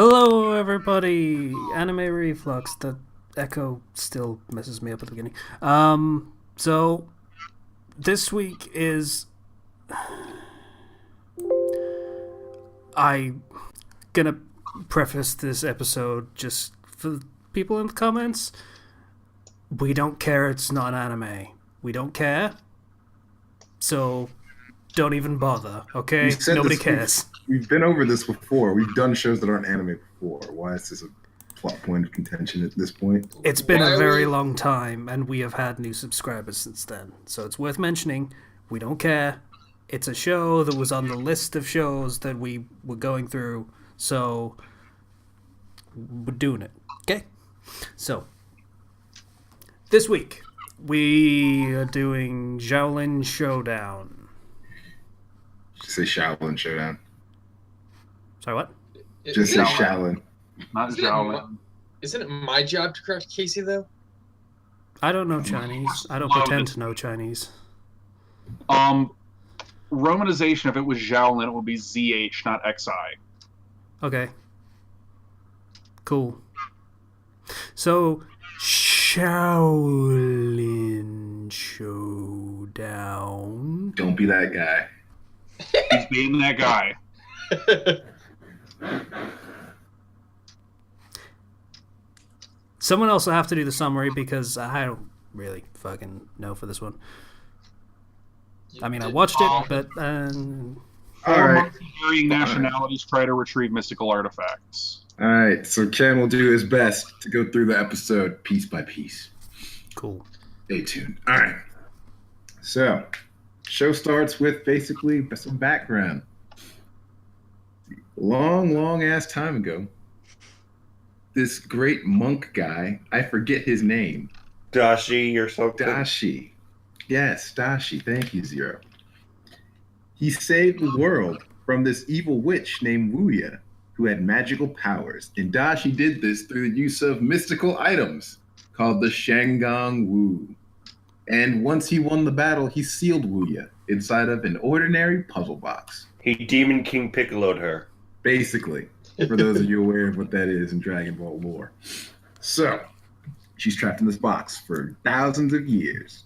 Hello, everybody! Anime Reflux. The echo still messes me up at the beginning. So this week is I gonna preface this episode just for the people in the comments. We don't care. It's not anime. We don't care. So don't even bother. Okay? Nobody cares. We've been over this before. We've done shows that aren't anime before. Why is this a plot point of contention at this point? It's been a very long time, and we have had new subscribers since then. So it's worth mentioning. We don't care. It's a show that was on the list of shows that we were going through. So we're doing it. Okay? So this week we are doing Xiaolin Showdown. Did you say Xiaolin Showdown? Sorry, what? Just say Xiaolin. Not Xiaolin. Isn't it my job to correct Casey, though? I don't know Chinese. I don't pretend to know Chinese. Romanization, if it was Xiaolin, it would be ZH, not XI. Okay. Cool. So, Xiaolin Showdown. Don't be that guy. He's being that guy. Someone else will have to do the summary because I don't really fucking know for this one. I mean, I watched it, but... Alright. Varying nationalities try to retrieve mystical artifacts. Alright, so Ken will do his best to go through the episode piece by piece. Cool. Stay tuned. Alright. So, show starts with basically some background. Long ass time ago, this great monk guy, I forget his name. Dashi or something. Dashi. Yes, Dashi. Thank you, Zero. He saved the world from this evil witch named Wuya, who had magical powers. And Dashi did this through the use of mystical items called the Shengang Wu. And once he won the battle, he sealed Wuya inside of an ordinary puzzle box. He Demon King Piccolo'd her. Basically, for those of you aware of what that is in Dragon Ball lore. So, she's trapped in this box for thousands of years.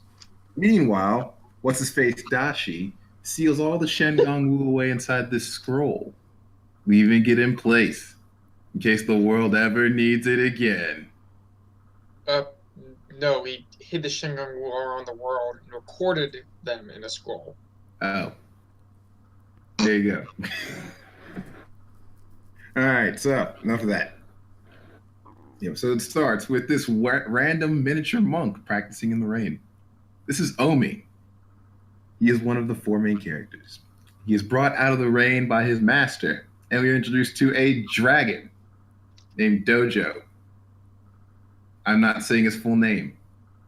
Meanwhile, what's-his-face Dashi seals all the Shengang Wu away inside this scroll, leaving it in place in case the world ever needs it again. No, he hid the Shengang Wu around the world and recorded them in a scroll. Oh. There you go. Alright, so enough of that. Yeah, so it starts with this random miniature monk practicing in the rain. This is Omi. He is one of the four main characters. He is brought out of the rain by his master, and we are introduced to a dragon named Dojo. I'm not saying his full name.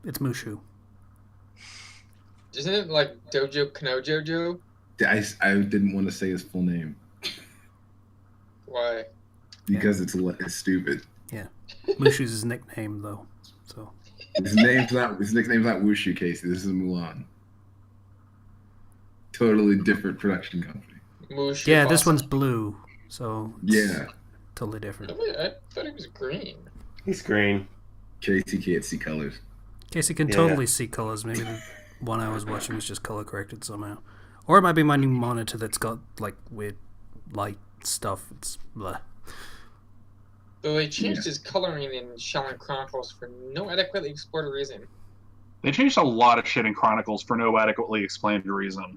It's Mushu. Isn't it like Dojo Kanojojo? I didn't want to say his full name. Why? Because it's stupid. Yeah. Mushu's his nickname, though. So His nickname's not Wushu, Casey. This is Mulan. Totally different production company. Mushu yeah, this awesome. one's blue. So it's Yeah. totally different. I thought he was green. He's green. Casey can't see colors. Casey can Yeah. totally see colors. Maybe the one I was watching was just color corrected somehow. Or it might be my new monitor that's got like weird light stuff. It's blah. Though they changed his coloring in Xiaolin Chronicles for no adequately explored reason. They changed a lot of shit in Chronicles for no adequately explained reason.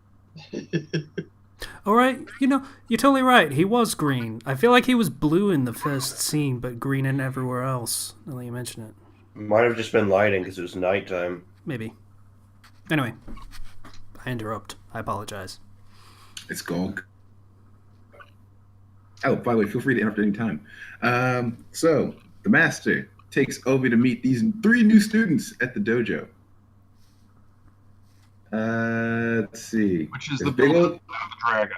Alright, you're totally right. He was green. I feel like he was blue in the first scene, but green in everywhere else. Now that you mention it. Might have just been lighting because it was nighttime. Maybe. Anyway, I interrupt. I apologize. It's Gog. Oh, by the way, feel free to interrupt at any time. So, the master takes Obi to meet these 3 new students at the dojo. Let's see. Which is There's the big building, old- not the dragon.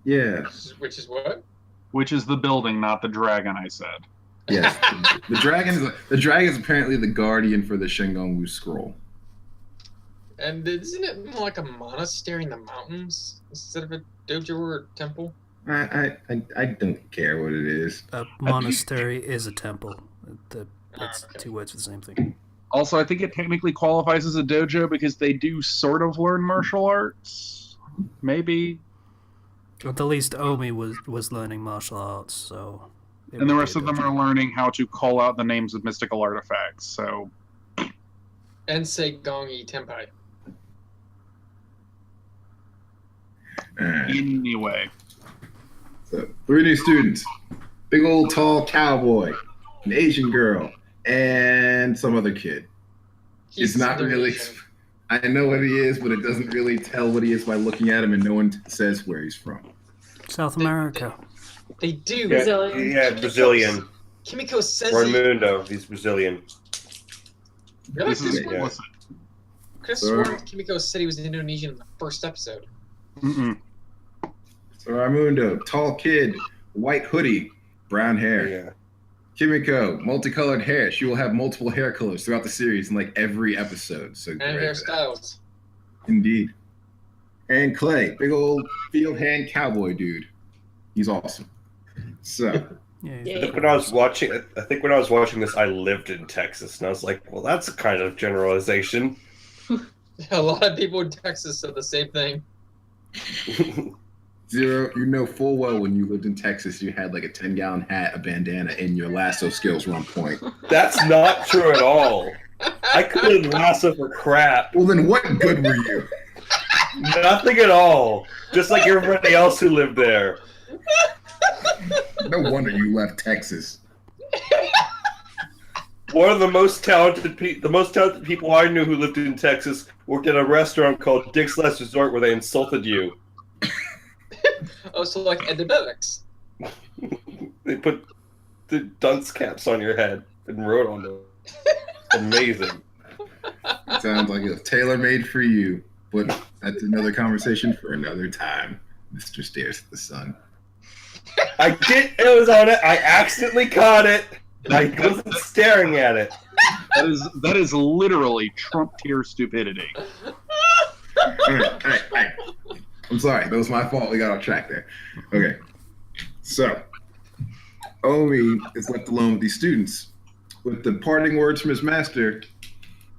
Yeah, Which is what? Which is the building, not the dragon, I said. yes. the dragon is apparently the guardian for the Shengang Wu scroll. And isn't it more like a monastery in the mountains instead of a dojo or a temple? I don't care what it is. A monastery is a temple. That's Okay. two words for the same thing. Also, I think it technically qualifies as a dojo because they do sort of learn martial arts. Maybe. At the least, Omi was learning martial arts, so. And the rest of them are learning how to call out the names of mystical artifacts, so. Ensei Gongi Tenpai. Anyway. So 3 new students: big old tall cowboy, an Asian girl, and some other kid. It's not really. Indonesian. I know what he is, but it doesn't really tell what he is by looking at him, and no one says where he's from. South America. They do. Yeah, Brazilian. yeah, Brazilian. Kimiko says Raimundo, he's Brazilian. Really? This is Yeah. explicit. Could have sworn Kimiko said he was Indonesian in the first episode. Mm-mm. So Raimundo, tall kid, white hoodie, brown hair. Yeah. Kimiko, multicolored hair. She will have multiple hair colors throughout the series in like every episode. So And great. hairstyles. Indeed. And Clay, big old field hand cowboy dude. He's awesome. So Yeah. I think when I was watching this, I lived in Texas, and I was like, well, that's a kind of generalization. A lot of people in Texas said the same thing. Zero, you know full well when you lived in Texas, you had like a 10-gallon hat, a bandana, and your lasso skills were on point. That's not true at all. I couldn't lasso for crap. Well, then what good were you? Nothing at all. Just like everybody else who lived there. No wonder you left Texas. One of the most talented people I knew who lived in Texas worked at a restaurant called Dick's Last Resort where they insulted you. Oh, so like at the Billix. They put the dunce caps on your head and wrote on them. Amazing. Sounds like it was tailor-made for you, but that's another conversation for another time. Mr. Stares at the Sun. It was on it. I accidentally caught it. I wasn't staring at it. That is literally Trump tier stupidity. All right. I'm sorry. That was my fault. We got off track there. Okay. So, Omi is left alone with these students. With the parting words from his master,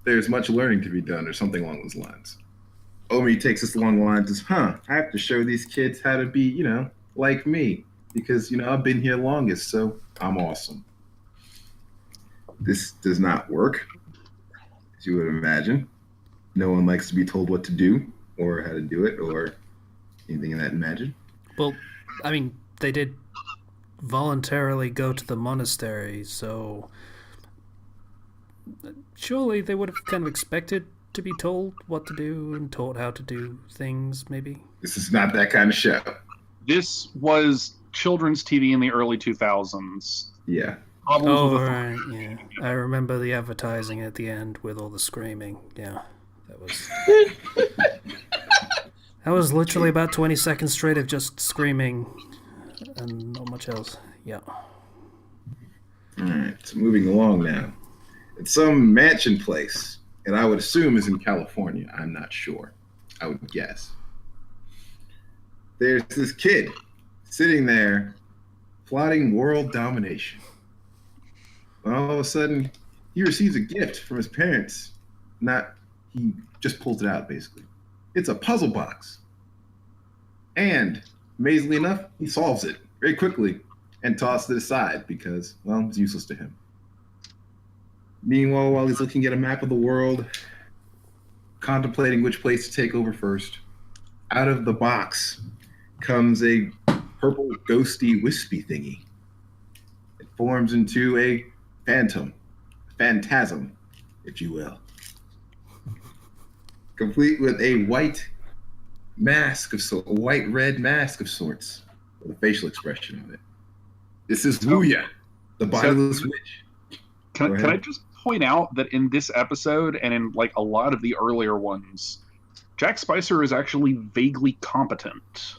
there's much learning to be done, or something along those lines. Omi takes us along the lines, says, I have to show these kids how to be, like me. Because, I've been here longest, so I'm awesome. This does not work, as you would imagine. No one likes to be told what to do, or how to do it, or anything in that imagine. Well, I mean, they did voluntarily go to the monastery, so surely they would have kind of expected to be told what to do and taught how to do things, maybe. This is not that kind of show. This was children's TV in the early 2000s. Yeah. Problems Oh, with the right, yeah. I remember the advertising at the end with all the screaming. Yeah, that was literally about 20 seconds straight of just screaming and not much else. Yeah. All right, so moving along now. It's some mansion place, and I would assume is in California. I'm not sure. I would guess. There's this kid sitting there plotting world domination. And all of a sudden, he receives a gift from his parents. He just pulls it out, basically. It's a puzzle box. And, amazingly enough, he solves it very quickly and tosses it aside because, well, it's useless to him. Meanwhile, while he's looking at a map of the world, contemplating which place to take over first, out of the box comes a purple, ghosty, wispy thingy. It forms into a phantasm, if you will. Complete with a white mask a white-red mask of sorts, with a facial expression on it. This is Wuya, the bodiless witch. Can I just point out that in this episode and in like a lot of the earlier ones, Jack Spicer is actually vaguely competent.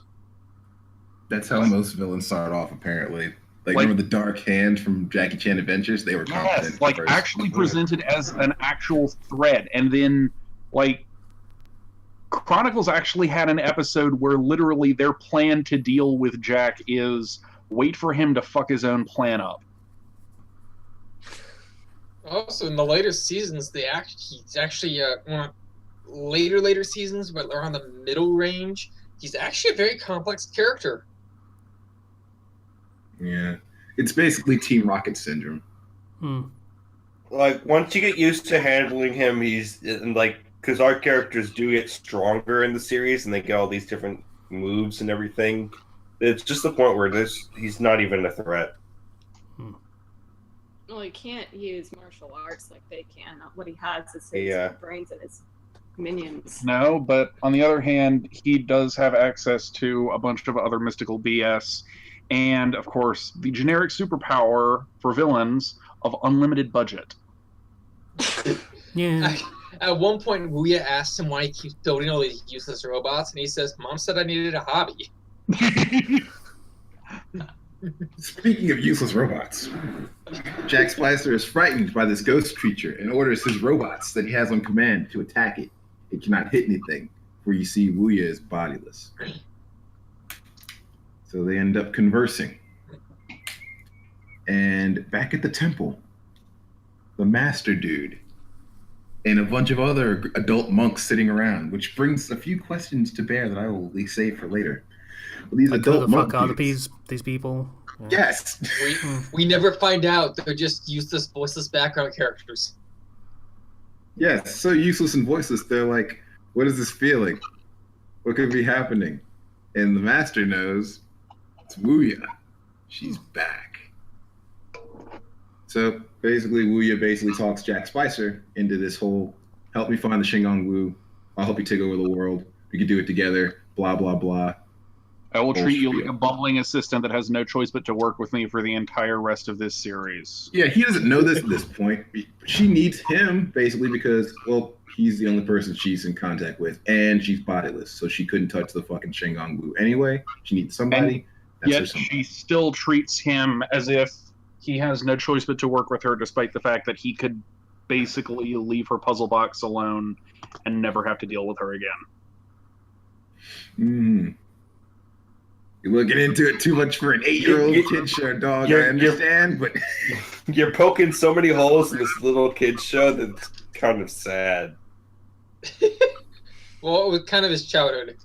That's how most villains start off, apparently. Like remember the Dark Hand from Jackie Chan Adventures? They were competent. Yes, like first. actually presented as an actual threat, and then like Chronicles actually had an episode where literally their plan to deal with Jack is wait for him to fuck his own plan up. Also, in the later seasons, he's actually later seasons, but around the middle range, he's actually a very complex character. Yeah, it's basically Team Rocket syndrome. Like, once you get used to handling him, because our characters do get stronger in the series, and they get all these different moves and everything. It's just the point where he's not even a threat. Well, he can't use martial arts like they can. What he has is his brains and his minions. No, but on the other hand, he does have access to a bunch of other mystical BS. And, of course, the generic superpower for villains of unlimited budget. Yeah. At one point, Wuya asked him why he keeps building all these useless robots, and he says, Mom said I needed a hobby. Speaking of useless robots, Jack Spicer is frightened by this ghost creature and orders his robots that he has on command to attack it. It cannot hit anything, where you see Wuya is bodiless. So they end up conversing. And back at the temple, the master dude and a bunch of other adult monks sitting around, which brings a few questions to bear that I will save for later. Well, these adult the monk fuck are dudes, these people? Yeah. yes. We never find out. They're just useless, voiceless background characters. Yes, so useless and voiceless. They're like, what is this feeling? What could be happening? And the master knows it's Wuya. She's back. So basically, Wuya talks Jack Spicer into this whole, help me find the Shingon Wu. I'll help you take over the world. We can do it together. Blah, blah, blah. I will treat you like a bumbling assistant that has no choice but to work with me for the entire rest of this series. Yeah, he doesn't know this at this point. She needs him, basically, because, well, he's the only person she's in contact with, and she's bodiless, so she couldn't touch the fucking Shingon Wu anyway. She needs somebody. Yet she still treats him as if he has no choice but to work with her, despite the fact that he could basically leave her puzzle box alone and never have to deal with her again. You're looking into it too much for an 8-year-old kid show, dog. I understand, but you're poking so many holes in this little kid show that's kind of sad. Well, it was kind of his childhood.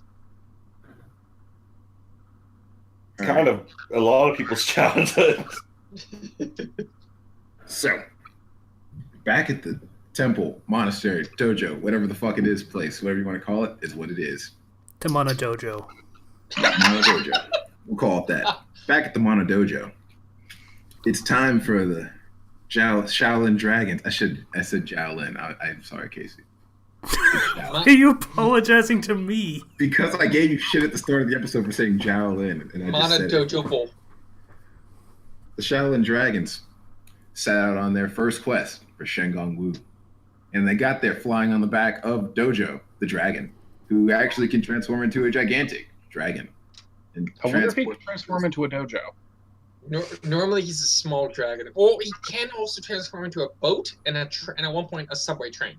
Kind of a lot of people's childhood. So, back at the temple, monastery, dojo, whatever the fuck it is, place, whatever you want to call it, is what it is. The Mono Dojo. Mono Dojo. We'll call it that. Back at the Mono Dojo, it's time for the Xiaolin Dragons. I said Xiaolin. I'm sorry, Casey. Why are you apologizing to me? Because I gave you shit at the start of the episode for saying Xiaolin. And I Mono just said Dojo Bowl. The Xiaolin Dragons set out on their first quest for Shingon Wu. And they got there flying on the back of Dojo, the dragon, who actually can transform into a gigantic dragon. And I wonder if he can transform into a dojo. Normally he's a small dragon. Well, he can also transform into a boat and at one point a subway train.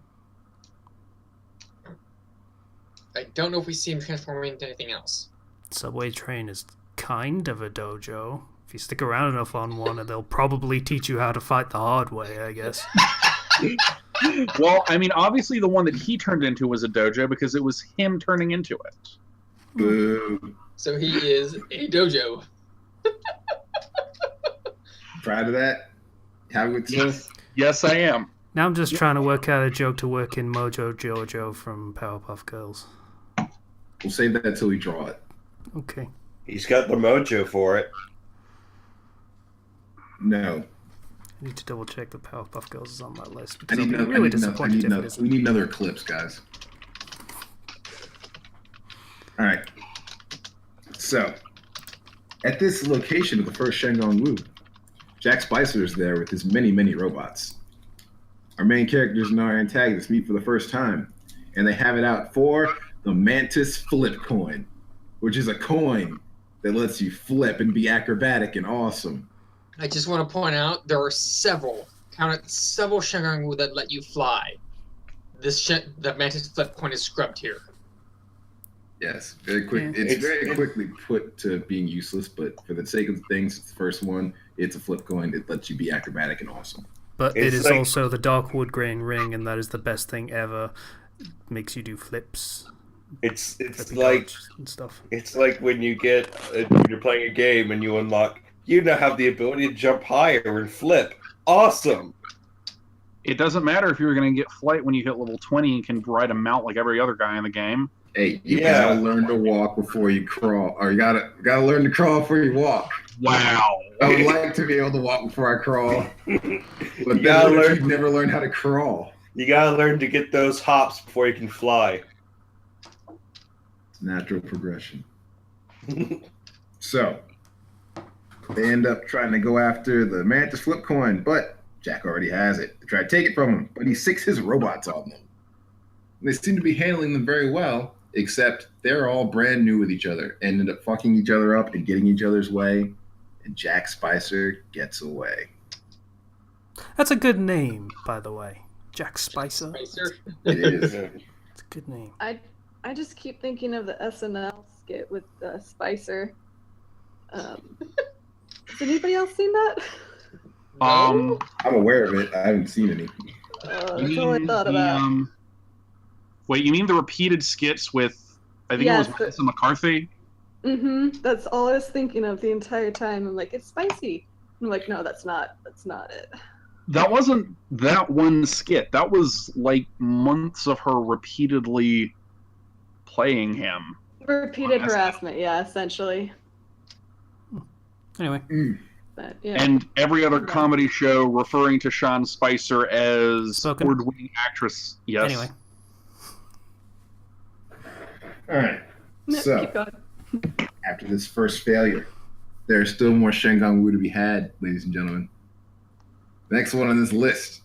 I don't know if we see him transforming into anything else. Subway train is kind of a dojo. If you stick around enough on one, they'll probably teach you how to fight the hard way, I guess. Well, I mean, obviously the one that he turned into was a dojo because it was him turning into it. Boo. So he is a dojo. Proud of that? Yes, I am. Now I'm just trying to work out a joke to work in Mojo Jojo from Powerpuff Girls. We'll save that until we draw it. Okay. He's got the mojo for it. No. I need to double check that Powerpuff Girls is on my list because I'll be really disappointed if it isn't. We need another eclipse, guys. All right. So, at this location of the first Shingon Wu, Jack Spicer is there with his many, many robots. Our main characters and our antagonists meet for the first time, and they have it out for the Mantis Flip Coin, which is a coin that lets you flip and be acrobatic and awesome. I just want to point out there are several Shingon Wu that let you fly. The Mantis Flip Coin is scrubbed here. Yes, very quick. Yeah. It's very quickly put to being useless, but for the sake of things, it's the first one. It's a flip coin. It lets you be acrobatic and awesome. But It's it is like- also the dark wood grain ring, and that is the best thing ever. Makes you do flips. It's flippy like dodge and stuff. it's like when when you're playing a game and you unlock. You now have the ability to jump higher and flip. Awesome. It doesn't matter if you're going to get flight when you hit level 20 and can ride a mount like every other guy in the game. Hey, you Yeah. gotta learn to walk before you crawl, or you gotta learn to crawl before you walk. Wow. I would like to be able to walk before I crawl, but You then gotta what if learn. you've never learned how to crawl? You gotta learn to get those hops before you can fly. It's natural progression. So they end up trying to go after the Mantis flip coin, but Jack already has it. They try to take it from him, but he sinks his robots on them. They seem to be handling them very well, except they're all brand new with each other and end up fucking each other up and getting each other's way. And Jack Spicer gets away. That's a good name, by the way. Jack Spicer. Spicer. It is. It's a good name. I just keep thinking of the SNL skit with Spicer. Has anybody else seen that? Um, I'm aware of it. I haven't seen any. That's all I thought about. Wait, you mean the repeated skits with, I think Yes, it was Melissa McCarthy? That's all I was thinking of the entire time. I'm like, it's spicy. I'm like, no, that's not it. That wasn't that one skit. That was like months of her repeatedly playing him. Repeated Honestly. harassment, yeah, essentially. Anyway. But yeah. And every other comedy show referring to Sean Spicer as Spoken. award-winning actress. Yes. Anyway. All right. No, So keep going. after this first failure, there's still more Shengang Wu to be had, ladies and gentlemen. Next one on this list,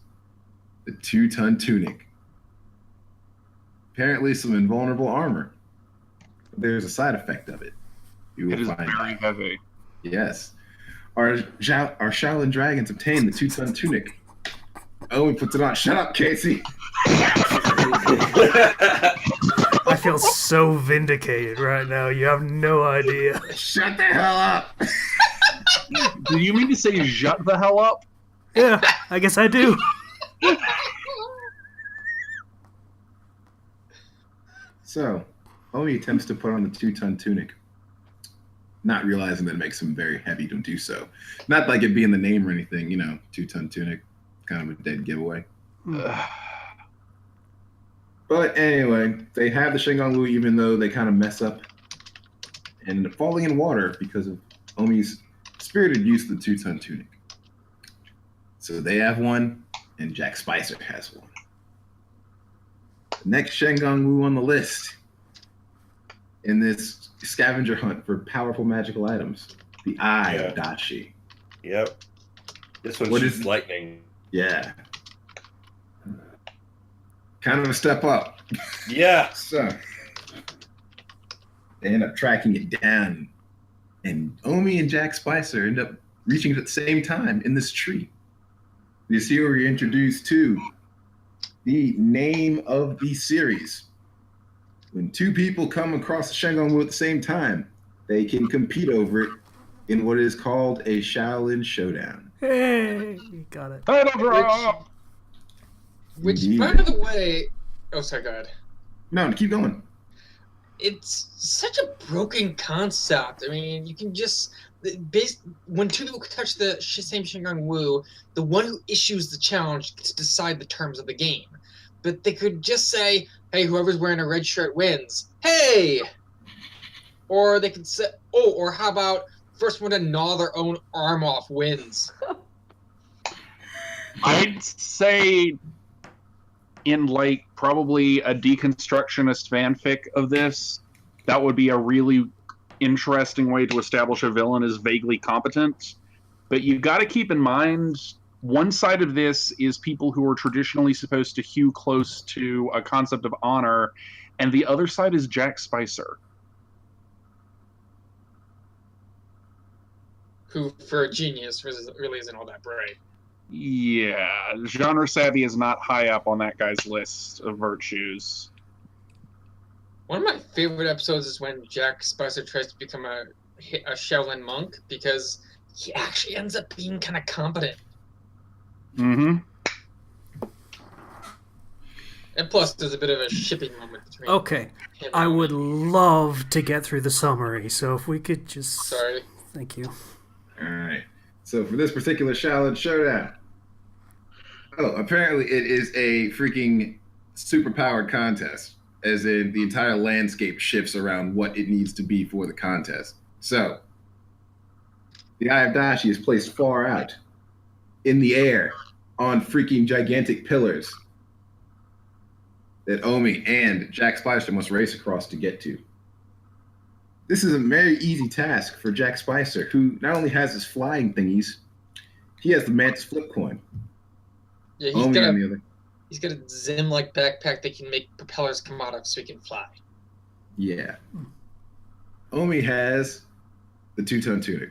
the 2-ton tunic. Apparently some invulnerable armor. There's a side effect of it. You It will is find very out. heavy. Yes. Our Shaolin dragons obtain the 2-ton tunic. Oh, he puts it on. Shut up, Casey. I feel so vindicated right now. You have no idea. Shut the hell up. Do you mean to say shut the hell up? Yeah, I guess I do. So, Omi attempts to put on the 2-ton tunic, not realizing that it makes him very heavy to do so. Not like it be in the name or anything, 2-ton tunic, kind of a dead giveaway. But anyway, they have the Shengang Wu even though they kind of mess up and end up falling in water because of Omi's spirited use of the 2-ton tunic. So they have one, and Jack Spicer has one. The next Shengang Wu on the list in this scavenger hunt for powerful magical items, the Eye of Dashi. Yep. This one's What just is- lightning. Yeah. Kind of a step up. Yeah. So they end up tracking it down, and Omi and Jack Spicer end up reaching it at the same time in this tree. This here we're introduced to the name of the series. When two people come across the Shengang Wu at the same time, they can compete over it in what is called a Xiaolin Showdown. Hey, got it. Head over up! Which, Indeed. by the way, oh, sorry, go ahead. No, keep going. It's such a broken concept. I mean, you can just when two people touch the same Shengang Wu, the one who issues the challenge gets to decide the terms of the game. But they could just say, "Hey, whoever's wearing a red shirt wins." Hey, or they could say, "Oh, or how about first one to gnaw their own arm off wins." I'd say in probably a deconstructionist fanfic of this, that would be a really interesting way to establish a villain as vaguely competent. But you've got to keep in mind, one side of this is people who are traditionally supposed to hew close to a concept of honor, and the other side is Jack Spicer. Who, for a genius, really isn't all that bright. Yeah, genre savvy is not high up on that guy's list of virtues. One of my favorite episodes is when Jack Spicer tries to become a Shaolin monk because he actually ends up being kind of competent. Mm-hmm. And plus, there's a bit of a shipping moment between. Okay, him and I Omi. would love to get through the summary, so if we could just... Sorry. Thank you. All right. So for this particular Xiaolin Showdown, apparently it is a freaking superpowered contest, as in the entire landscape shifts around what it needs to be for the contest. So the Eye of Dashi is placed far out in the air on freaking gigantic pillars that Omi and Jack Spicer must race across to get to. This is a very easy task for Jack Spicer, who not only has his flying thingies, he has the Mantis flip coin. Yeah, Omi on the other. he's got a Zim-like backpack that can make propellers come out of so he can fly. Yeah. Omi has the two-tone tunic.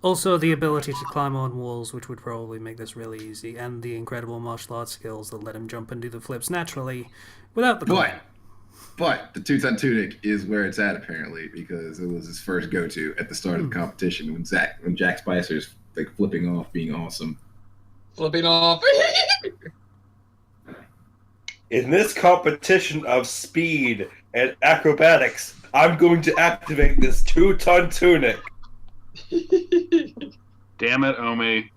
Also, the ability to climb on walls, which would probably make this really easy, and the incredible martial arts skills that let him jump and do the flips naturally without the coin. But the two-ton tunic is where it's at apparently, because it was his first go-to at the start of the competition when Jack Spicer's like flipping off, being awesome. Flipping off. In this competition of speed and acrobatics, I'm going to activate this 2-ton tunic. Damn it, Omi.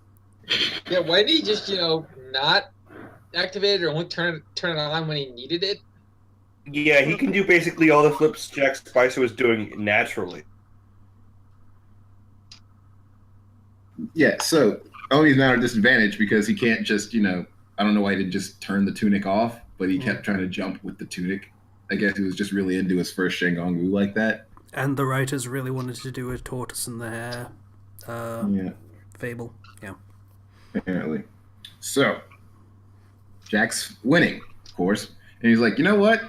Yeah, why did he just, not activate it or only turn it on when he needed it? Yeah, he can do basically all the flips Jack Spicer was doing naturally. Yeah, so Omi's now at a disadvantage because he can't just, I don't know why he didn't just turn the tunic off, but he kept trying to jump with the tunic. I guess he was just really into his first Shengon Wu like that. And the writers really wanted to do a tortoise in the hair fable. Yeah. Apparently. So, Jack's winning, of course. And he's like, you know what?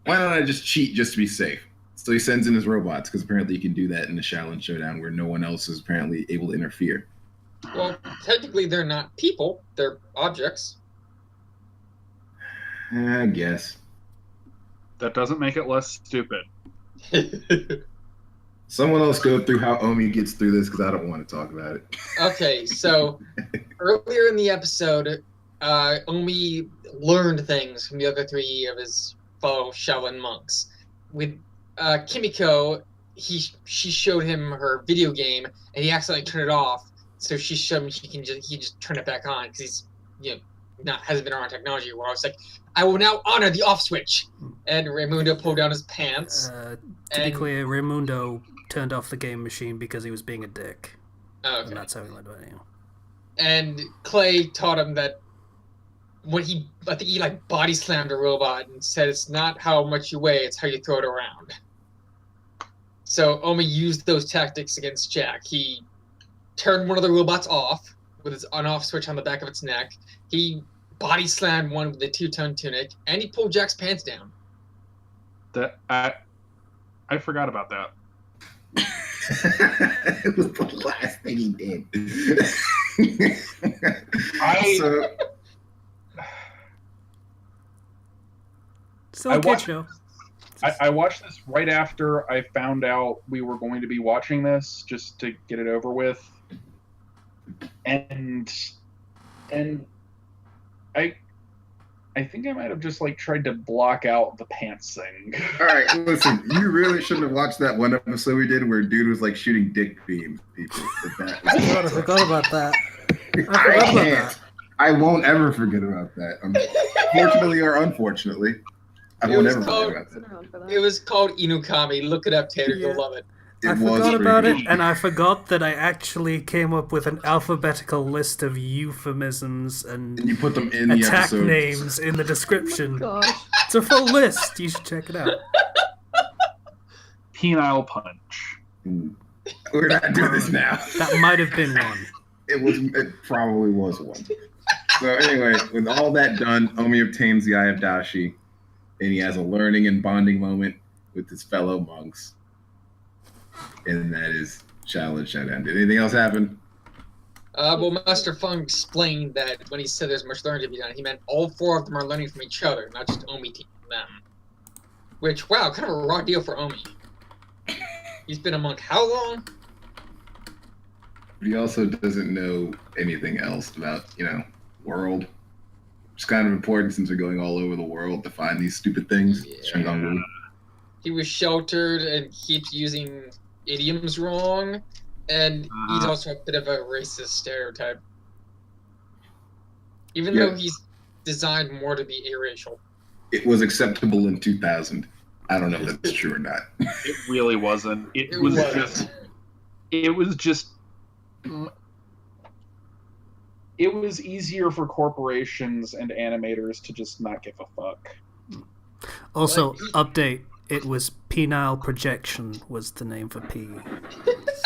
Why don't I just cheat just to be safe? So he sends in his robots, because apparently you can do that in the Xiaolin Showdown where no one else is apparently able to interfere. Well, technically they're not people. They're objects. I guess. That doesn't make it less stupid. Someone else go through how Omi gets through this, because I don't want to talk about it. Okay, so earlier in the episode, Omi learned things from the other three of his fellow Shaolin monks. With Kimiko, she showed him her video game, and he accidentally turned it off. So she showed him he just turn it back on because he's hasn't been around technology. Where I was like, I will now honor the off switch, and Raimundo pulled down his pants. To be clear, Raimundo turned off the game machine because he was being a dick. Okay. And that's how he learned about it. And Clay taught him that when I think he body slammed a robot and said it's not how much you weigh, it's how you throw it around. So Omi used those tactics against Jack. He turned one of the robots off with his on-off switch on the back of its neck. He body slammed one with the 2-ton tunic, and he pulled Jack's pants down. I forgot about that. It was the last thing he did. Still a kid show. I watched this right after I found out we were going to be watching this, just to get it over with. And I think I might have just tried to block out the pants thing. All right, listen, you really shouldn't have watched that one episode we did where dude was shooting dick beams at people. I forgot about that. I can't. I won't ever forget about that. Fortunately or unfortunately, I won't ever forget about that. It was called Inukami. Look it up, Tater. Yeah. You'll love it. I forgot about it, and I forgot that I actually came up with an alphabetical list of euphemisms and you put them in the attack episode. names in the description. Gosh. It's a full list. You should check it out. Penile punch. We're not doing this now. That might have been one. It probably was one. So anyway, with all that done, Omi obtains the Eye of Dashi, and he has a learning and bonding moment with his fellow monks. And that is Xiaolin Showdown. Did anything else happen? Well, Master Feng explained that when he said there's much learning to be done, he meant all four of them are learning from each other, not just Omi teaching them. Which, wow, kind of a raw deal for Omi. He's been a monk how long? But he also doesn't know anything else about, world. It's kind of important since they're going all over the world to find these stupid things. Yeah. Shengon. He was sheltered and keeps using idioms wrong, and he's also a bit of a racist stereotype. Even though he's designed more to be aracial. It was acceptable in 2000. I don't know if that's true or not. It really wasn't. It was just. It was easier for corporations and animators to just not give a fuck. Also, update. It was penile projection was the name for P.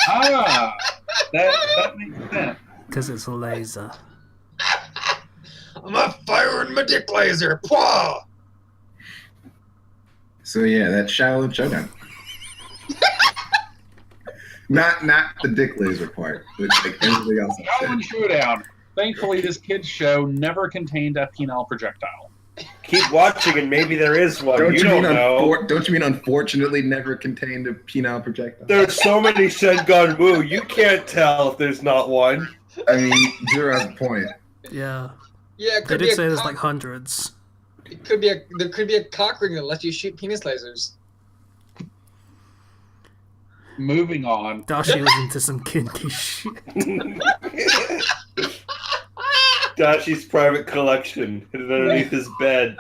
That makes sense. Because it's a laser. I'm firing my dick laser. Pwah! So yeah, that Xiaolin Showdown. not the dick laser part, but like everything else. Xiaolin Showdown. Thankfully, this kids' show never contained a penile projectile. Keep watching, and maybe there is one. Don't you know. Don't you mean unfortunately never contained a penile projectile? There's so many Shengon Wu, you can't tell if there's not one. I mean, Zero has a point. Yeah. Yeah, They did say there's like hundreds. There could be a cock ring that lets you shoot penis lasers. Moving on. Dashi was into some kinky shit. Dashi's private collection hidden underneath his bed.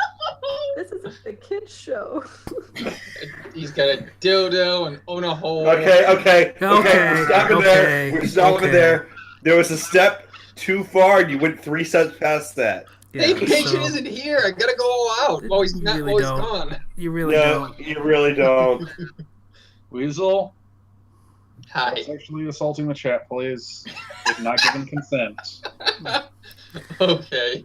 This is a kids show. He's got a dildo and own a hole. Okay. We're stopping there. There was a step too far, and you went 3 steps past that. Yeah, hey, patient isn't here. I gotta go all out while he's not really always don't. gone. You really don't. You really don't. Weasel, Hi. sexually assaulting the chat, please. If not given consent. Okay.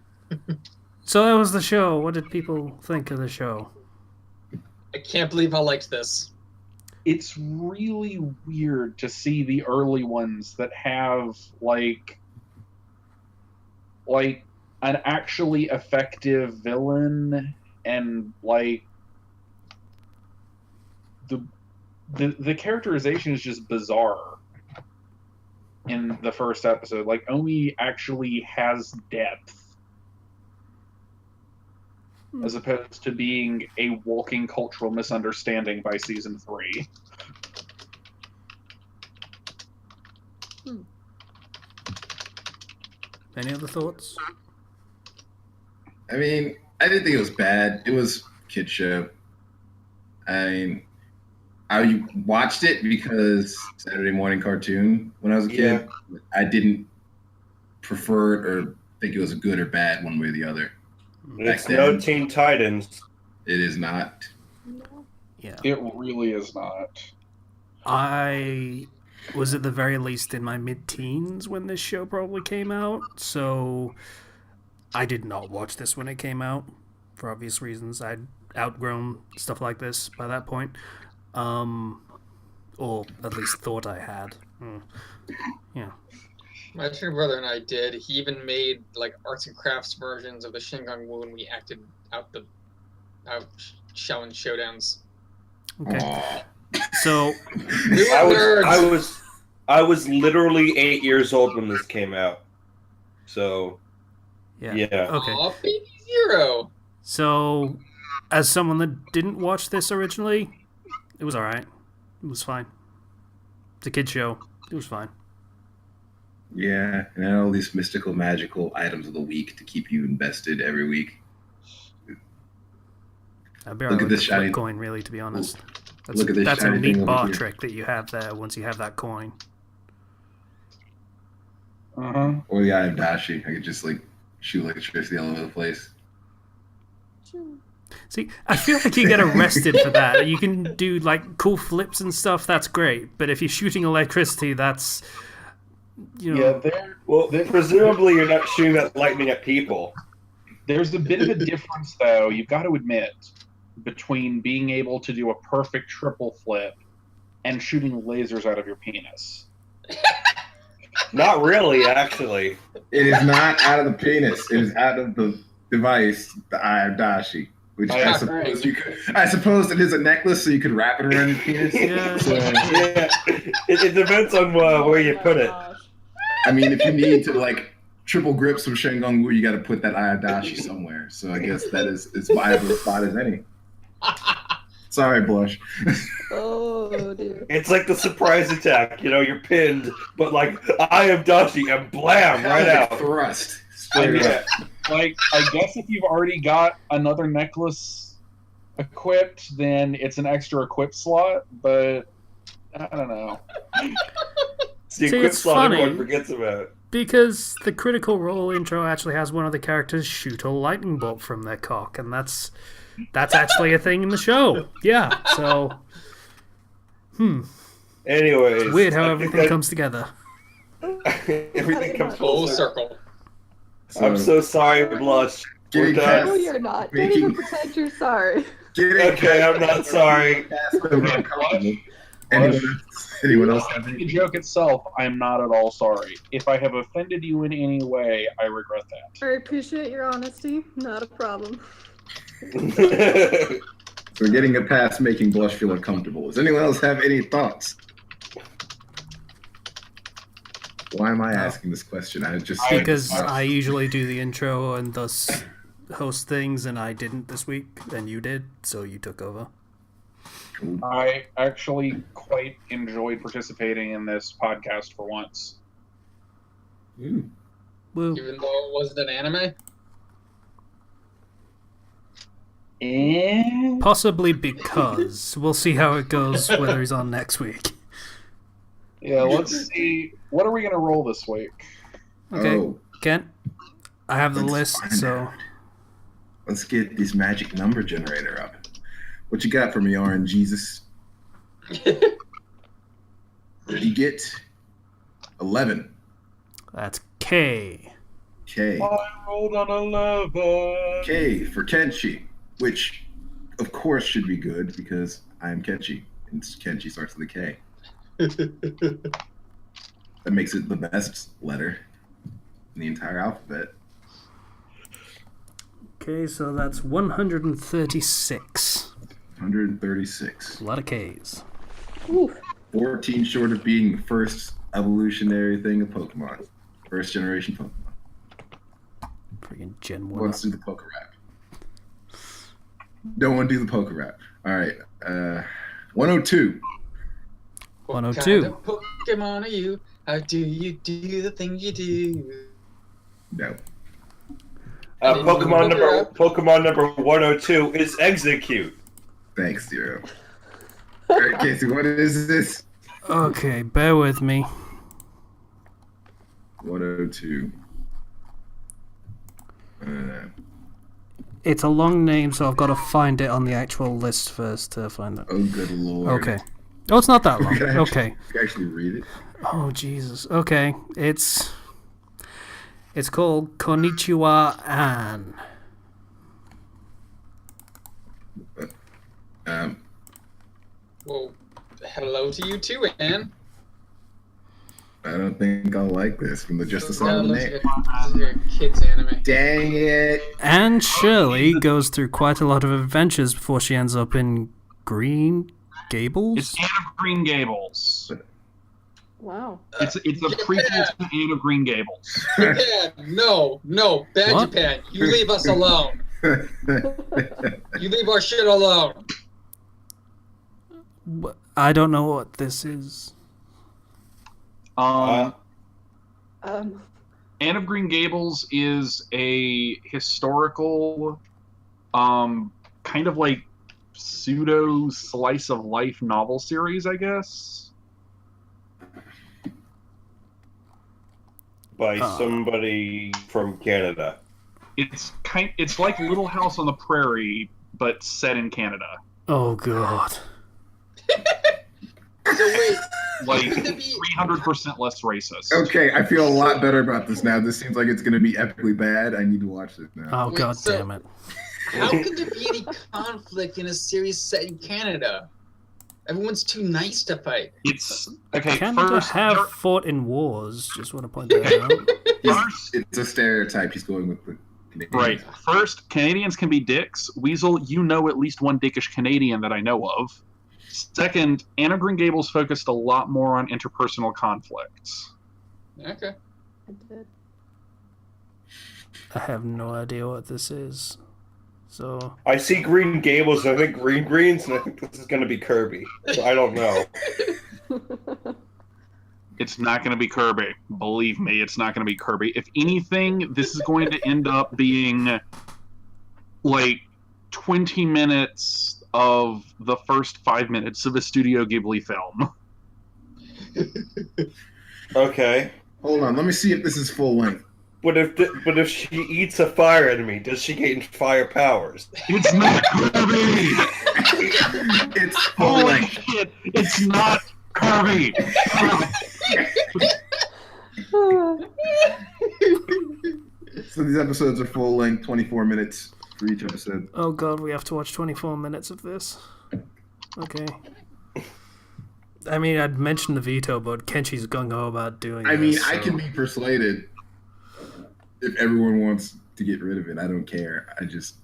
So that was the show. What did people think of the show? I can't believe I liked this. It's really weird to see the early ones that have like an actually effective villain and like the characterization is just bizarre in the first episode. Like Omi actually has depth as opposed to being a walking cultural misunderstanding by season 3. Any other thoughts? I mean, I didn't think it was bad. It was a kid show. I mean, I watched it because Saturday morning cartoon when I was a kid. Yeah. I didn't prefer it or think it was good or bad one way or the other. It's no Teen Titans. It is not. Yeah. It really is not. I was at the very least in my mid-teens when this show probably came out, so I did not watch this when it came out for obvious reasons. I'd outgrown stuff like this by that point, or at least thought I had. Yeah. My twin brother and I did. He even made like arts and crafts versions of the Shingon Wu, and we acted out Xiaolin Showdowns. Okay. Aww. So We were nerds. I was literally 8 years old when this came out. So yeah. Yeah. Okay. Aw, baby Zero. So, as someone that didn't watch this originally, it was alright. It was fine. It's a kid show. It was fine. Yeah, and all these mystical, magical items of the week to keep you invested every week. I barely Look at this the flip shiny coin, really, to be honest. Look at this That's a shiny thing neat over bar here. trick that you have there once you have that coin. Or the Eye of Dashi. I could just like shoot electricity all over the place. See, I feel like you get arrested for that. You can do like cool flips and stuff, that's great. But if you're shooting electricity, that's, you know... Presumably you're not shooting that lightning at people. There's a bit of a difference, though, you've got to admit, between being able to do a perfect triple flip and shooting lasers out of your penis. Not really, actually. It is not out of the penis. It is out of the device, the Eye of Dashi. Which I suppose you could. I suppose it is a necklace, so you could wrap it around your penis. Yeah. So, Yeah, it depends on where you put it. I mean, if you need to like triple grip some Shengon Wu, you got to put that Ayadashi somewhere. So I guess that is as viable a spot as any. Sorry, Blush. Oh dear. It's like the surprise attack. You're pinned, but like I am Dashi and blam right Pelvic out. thrust. I Straight mean, up. like, I guess if you've already got another necklace equipped, then it's an extra equip slot, but I don't know. It's the See, equip it's slot funny. everyone forgets about. Because the Critical Role intro actually has one of the characters shoot a lightning bolt from their cock, and that's actually a thing in the show. Yeah, so Anyways, it's weird how I think everything comes together. everything comes Full full circle. circle. I'm so sorry, Blush. We're Getting done. No, past- you're not. Don't Making- even pretend you're sorry. Okay, I'm not sorry. Anyone else have The any? joke itself, I am not at all sorry. If I have offended you in any way, I regret that. I appreciate your honesty. Not a problem. So we're getting it past making Blush feel uncomfortable. Does anyone else have any thoughts? Why am I asking this question? I just Because I usually do the intro and thus host things, and I didn't this week, and you did, so you took over. I actually quite enjoyed participating in this podcast for once. Ooh. Woo. Even though it wasn't an anime. And Possibly because we'll see how it goes whether he's on next week. yeah, let's see. What are we gonna roll this week? Okay, Oh, Kent, I have the let's list, find so out. Let's get this magic number generator up. What you got for me, Orange Jesus? You get 11. that's K. K. I rolled on 11. K for Kenshi, which of course should be good because I am Kenshi, and Kenshi starts with a K. That makes it the best letter in the entire alphabet. Okay, so that's 136. 136. A lot of Ks. Oof. 14 short of being the first evolutionary thing of Pokemon. First generation Pokemon. Freaking Gen Who 1. wants to do the poker rap? Don't want to do the poker rap. All right. 102. What 102. kind of Pokemon are you? How do you do the things you do? No. Pokemon number 102 is Execute. Thanks, Zero. All right, Casey, what is this? Okay, bear with me. 102. It's a long name, so I've got to find it on the actual list first to find it. Oh, good lord. Okay. Oh, it's not that long. Can I Okay. actually read it? Oh, Jesus. Okay, it's called Konnichiwa Ann. Well, hello to you too, Anne. I don't think I'll like this from just the sound of the name. This is your kids' anime. Dang it! Anne Shirley goes through quite a lot of adventures before she ends up in Green Gables. It's Anne of Green Gables. Wow. It's a prequel to Anne of Green Gables. Japan, no, bad What? Japan. You leave us alone. You leave our shit alone. I don't know what this is. Anne Um. of Green Gables is a historical, kind of like pseudo slice of life novel series, I guess. By somebody from Canada. It's like Little House on the Prairie, but set in Canada. Oh, God. So wait, Like how could there be 300% less racist. Okay, I feel a lot better about this now. This seems like it's going to be epically bad. I need to watch this now. Oh, Wait, God so- damn it. how could there be any conflict in a series set in Canada? Everyone's too nice to fight. It's okay. Canada First, have fought in wars. Just want to point that out. It's a stereotype he's going with. Right. First, Canadians can be dicks. Weasel, you know at least one dickish Canadian that I know of. Second, Anne of Green Gables focused a lot more on interpersonal conflicts. Okay. I did. I have no idea what this is. So I see Green Gables, and I think Green Greens, and I think this is going to be Kirby. So I don't know. It's not going to be Kirby. Believe me, it's not going to be Kirby. If anything, this is going to end up being like 20 minutes of the first 5 minutes of a Studio Ghibli film. Okay. Hold on, let me see if this is full length. But if she eats a fire enemy, does she gain fire powers? It's not Kirby! It's full Holy length. shit! It's not Kirby! So these episodes are full length, 24 minutes for each episode. oh god, we have to watch 24 minutes of this. Okay. I mean, I'd mentioned the veto, but Kenchi's gung-ho about doing I mean, this. I so- can be persuaded if everyone wants to get rid of it. I don't care. I just.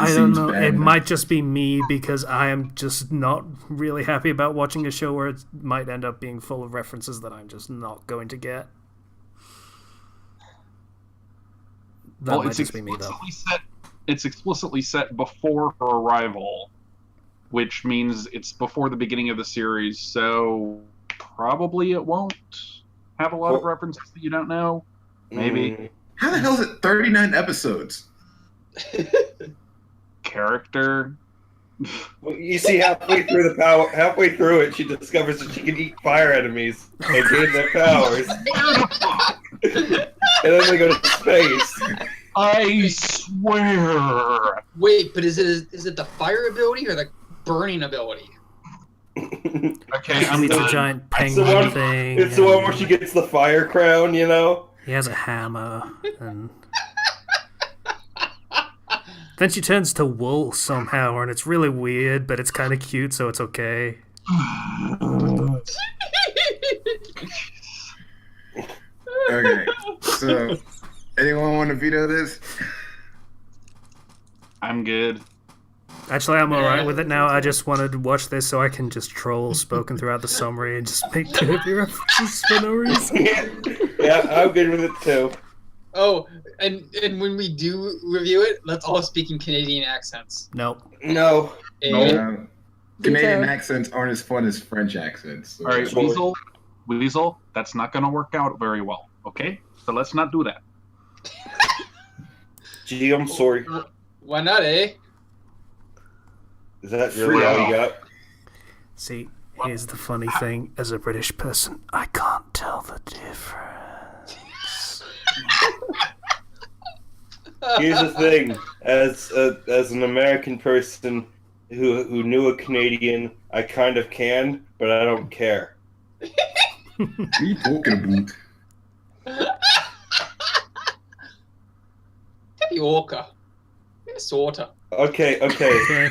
I don't seems know. bad It enough. might just be me because I am just not really happy about watching a show where it might end up being full of references that I'm just not going to get. That Well, might it's just be me, though. It's explicitly set before her arrival, which means it's before the beginning of the series, so probably it won't have a lot of Well- references that you don't know. Maybe. How the hell is it 39 episodes? Character. Well, you see, halfway through it, she discovers that she can eat fire enemies and gain their powers, and then they go to space. I swear. Wait, but is it the fire ability or the burning ability? Okay, I'm It's a done. giant It's the penguin one- thing. It's the one and where she gets the fire crown, you know? He has a hammer, and then she turns to wool somehow, and it's really weird, but it's kind of cute, so it's okay. Okay. So, anyone want to veto this? I'm good. Actually, I'm alright with it now. I just wanted to watch this so I can just troll spoken throughout the summary and just make Kirby references for no reason. Yeah, I'm good with it too. Oh, and when we do review it, let's all speak in Canadian accents. Nope. No. Canadian Veto. accents aren't as fun as French accents. So. All right, Weasel, that's not going to work out very well, okay? So let's not do that. Gee, I'm sorry. Why not, eh? Is that really all you got? See, here's the funny thing. As a British person, I can't tell the difference. Here's the thing: as an American person who knew a Canadian, I kind of can, but I don't care. What are you talking about? Tapioca. Sorta. Okay. Okay.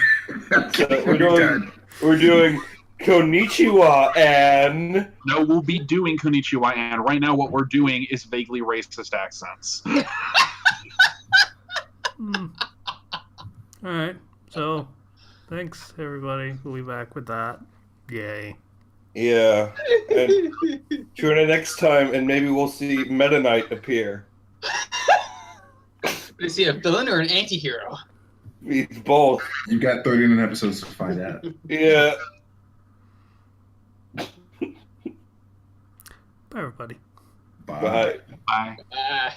So we're doing Konnichiwa and No, we'll be doing Konnichiwa, and right now what we're doing is vaguely racist accents. Alright, so thanks everybody. We'll be back with that. Yay. yeah. And tune in next time, and maybe we'll see Meta Knight appear. Is he a villain or an anti-hero? It's both. You got 39 episodes to find out. Yeah. Bye everybody. Bye. Bye. Bye. Ah.